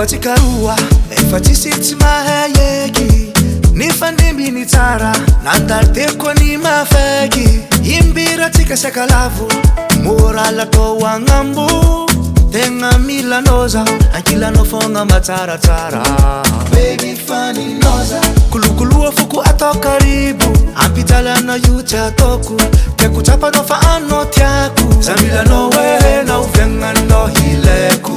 Tikarua efa tsisy tsy mahayeky ny fandimby ny tsara nandariteko ny mafaiky imbira tsika sakalavo moral atao agnambo tegna milanoza Ankilanao fogna matsaratsara baby funny noza kulukulua fuku atao karibu ampidalana io tsy ataoko tiako tsapanao fa anao tiako zamilanao we na oviagnanao hileko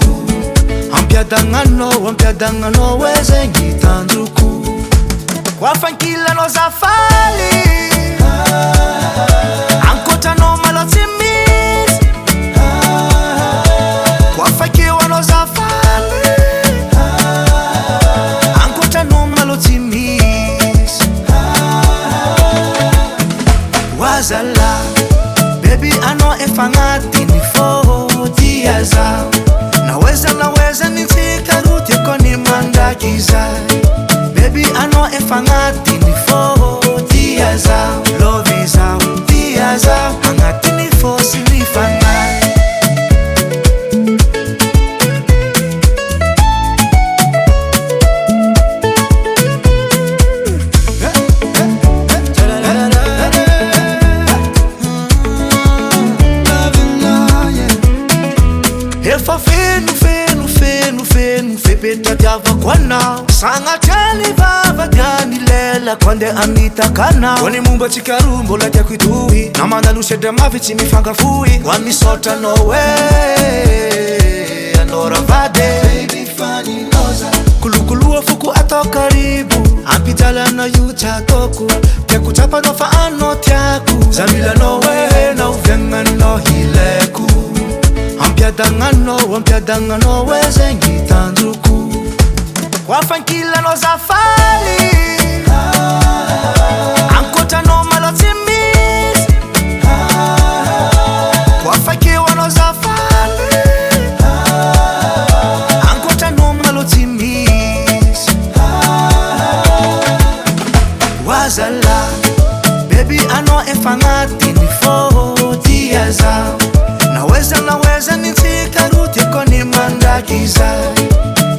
ampiadanganao we zegny tandroko koafa Ankilanao zafaly ankotranao malo tsy misy koafa kewanao zafaly ankotranao malo tsy misy wazala baby anao efa agnatiny fôdia zaho naweza nitsikaruti koni mandraki zay baby anao efa agnatiny fôdia zaho love zaho dia zaho agnatiny fôsy ny fanahy efa feno fepetra diavako anao sagnatrany vava diany lela konde amitakana kony momba tsikaroa mbola tiako itohy namana sedra mavy tsy mifankafohy ho misotranao we anao ravady baby funny noza kulukulua fuku atao karibu ampidalana io tsy ataoko tiako tsapanao fa anao tiako zamilanao we na oviagnanao hileko ampiadanganao we zegny tandroko koafa Ankilanao zafaly ankotranao malo tsy misy koafa kewanao zafaly ankotranao malo tsy misy wazala baby anao efa agnatiny fôdia zaho naweza nitsikaruti koni mandraki zay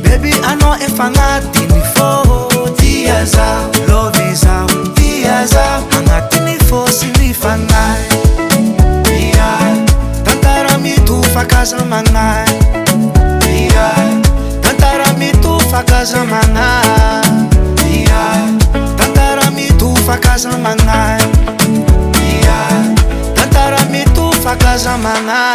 baby anao efa agnatiny fôdia zaho love zaho dia zaho agnatiny fôsy ny fanahy tantara mitofakaza magnahy tantara mitofakaza magnahy tantara mitofakaza magnahy tantara mitofakaza magnahy